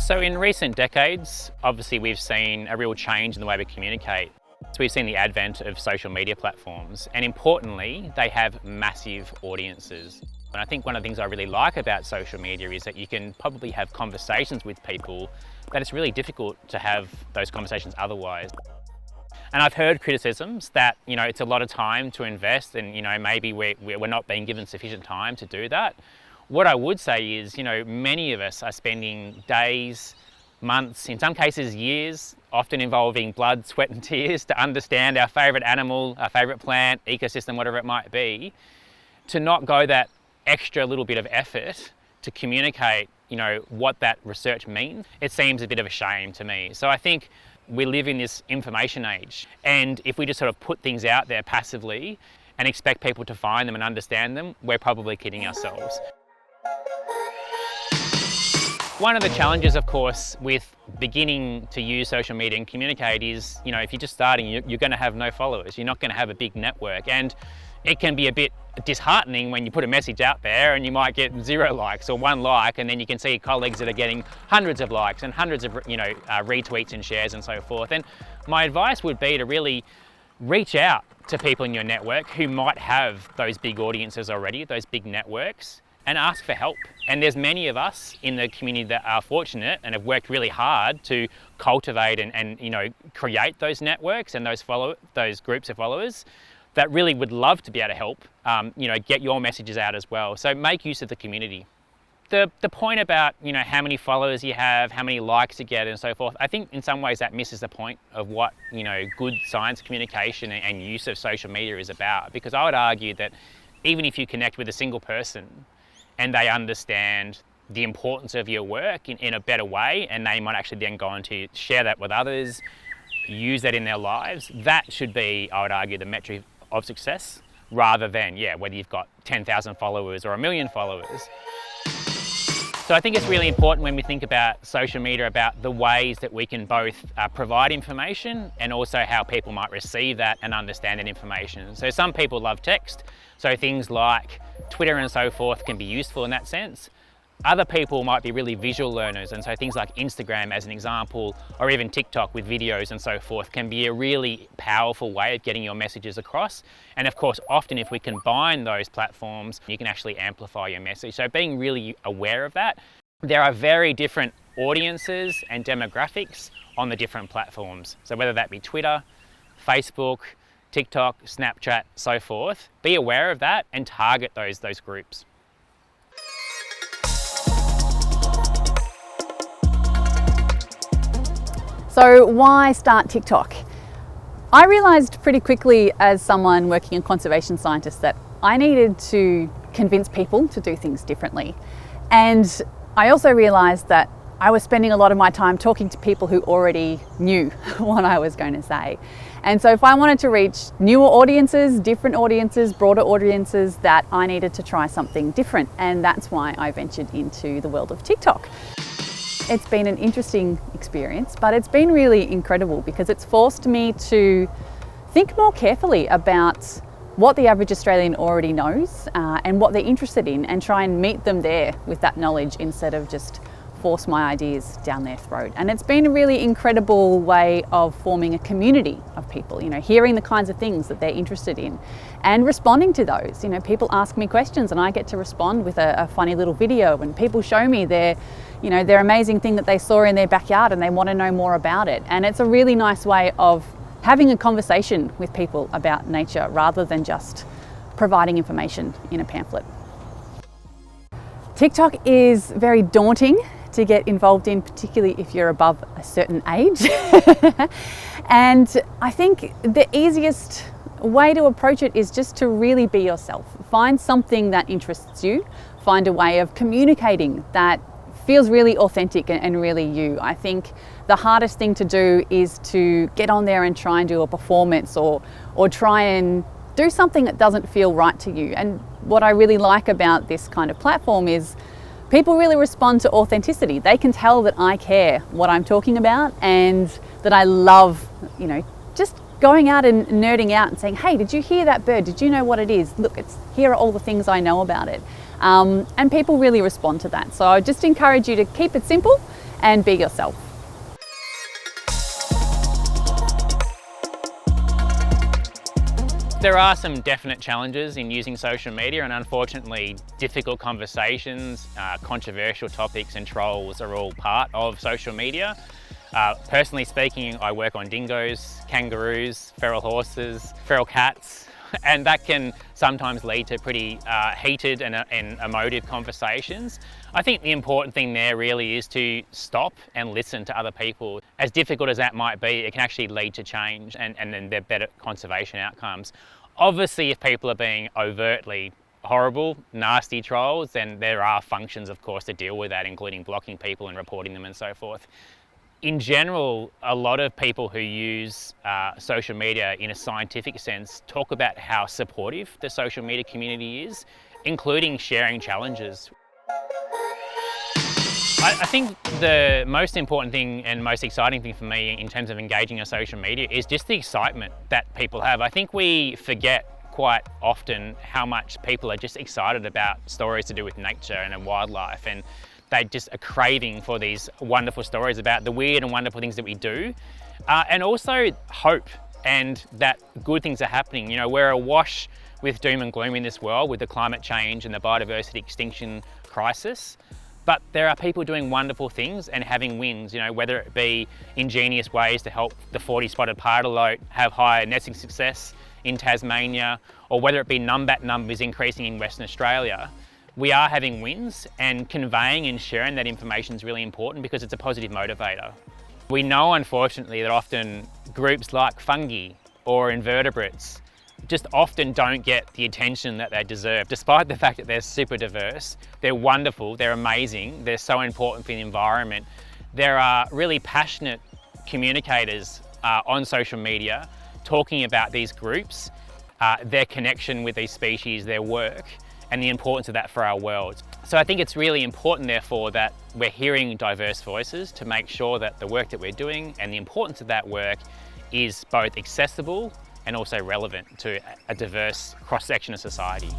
So in recent decades, obviously we've seen a real change in the way we communicate. So we've seen the advent of social media platforms, and importantly, they have massive audiences. And I think one of the things I really like about social media is that you can probably have conversations with people that it's really difficult to have those conversations otherwise. And I've heard criticisms that, it's a lot of time to invest and, maybe we're not being given sufficient time to do that. What I would say is, many of us are spending days, months, in some cases years, often involving blood, sweat and tears to understand our favourite animal, our favourite plant, ecosystem, whatever it might be, to not go that extra little bit of effort to communicate, what that research means. It seems a bit of a shame to me. So I think we live in this information age, and if we just sort of put things out there passively and expect people to find them and understand them, we're probably kidding ourselves. One of the challenges, of course, with beginning to use social media and communicate is, if you're just starting, you're going to have no followers. You're not going to have a big network. And it can be a bit disheartening when you put a message out there and you might get 0 likes or 1 like, and then you can see colleagues that are getting hundreds of likes and hundreds of, retweets and shares and so forth. And my advice would be to really reach out to people in your network who might have those big audiences already, those big networks, and ask for help. And there's many of us in the community that are fortunate and have worked really hard to cultivate and create those networks and those groups of followers that really would love to be able to help, get your messages out as well. So make use of the community. The point about, how many followers you have, how many likes you get and so forth, I think in some ways that misses the point of what, good science communication and use of social media is about. Because I would argue that even if you connect with a single person and they understand the importance of your work in a better way, and they might actually then go on to share that with others, use that in their lives, that should be, I would argue, the metric of success, rather than, whether you've got 10,000 followers or 1 million followers. So I think it's really important when we think about social media, about the ways that we can both provide information and also how people might receive that and understand that information. So some people love text, so things like Twitter and so forth can be useful in that sense. Other people might be really visual learners, and so things like Instagram as an example, or even TikTok with videos and so forth, can be a really powerful way of getting your messages across. And of course, often if we combine those platforms, you can actually amplify your message. So being really aware of that. There are very different audiences and demographics on the different platforms. So whether that be Twitter, Facebook, TikTok, Snapchat, so forth, be aware of that and target those groups. So why start TikTok? I realised pretty quickly as someone working in conservation scientist that I needed to convince people to do things differently. And I also realised that I was spending a lot of my time talking to people who already knew what I was going to say. And so if I wanted to reach newer audiences, different audiences, broader audiences, that I needed to try something different. And that's why I ventured into the world of TikTok. It's been an interesting experience, but it's been really incredible because it's forced me to think more carefully about what the average Australian already knows and what they're interested in, and try and meet them there with that knowledge instead of just force my ideas down their throat. And it's been a really incredible way of forming a community of people, hearing the kinds of things that they're interested in and responding to those. People ask me questions and I get to respond with a funny little video, and people show me their amazing thing that they saw in their backyard and they want to know more about it. And it's a really nice way of having a conversation with people about nature rather than just providing information in a pamphlet. TikTok is very daunting to get involved in, particularly if you're above a certain age. And I think the easiest way to approach it is just to really be yourself. Find something that interests you, find a way of communicating that feels really authentic and really you. I think the hardest thing to do is to get on there and try and do a performance or try and do something that doesn't feel right to you. And what I really like about this kind of platform is people really respond to authenticity. They can tell that I care what I'm talking about and that I love, just going out and nerding out and saying, hey, did you hear that bird? Did you know what it is? Look, here are all the things I know about it. And people really respond to that. So I just encourage you to keep it simple and be yourself. There are some definite challenges in using social media, and unfortunately difficult conversations, controversial topics and trolls are all part of social media. Personally speaking, I work on dingoes, kangaroos, feral horses, feral cats, and that can sometimes lead to pretty heated and emotive conversations. I think the important thing there really is to stop and listen to other people. As difficult as that might be, it can actually lead to change and then there are better conservation outcomes. Obviously, if people are being overtly horrible, nasty trolls, then there are functions, of course, to deal with that, including blocking people and reporting them and so forth. In general, a lot of people who use social media in a scientific sense talk about how supportive the social media community is, including sharing challenges. I think the most important thing and most exciting thing for me in terms of engaging on social media is just the excitement that people have. I think we forget quite often how much people are just excited about stories to do with nature and wildlife, and they just are craving for these wonderful stories about the weird and wonderful things that we do, and also hope and that good things are happening. You know, we're awash with doom and gloom in this world with the climate change and the biodiversity extinction crisis. But there are people doing wonderful things and having wins, you know, whether it be ingenious ways to help the 40 spotted pardalote have higher nesting success in Tasmania, or whether it be numbat numbers increasing in Western Australia. We are having wins, and conveying and sharing that information is really important because it's a positive motivator. We know, unfortunately, that often groups like fungi or invertebrates just often don't get the attention that they deserve, despite the fact that they're super diverse. They're wonderful, they're amazing, they're so important for the environment. There are really passionate communicators on social media talking about these groups, their connection with these species, their work, and the importance of that for our world. So I think it's really important, therefore, that we're hearing diverse voices to make sure that the work that we're doing and the importance of that work is both accessible and also relevant to a diverse cross-section of society.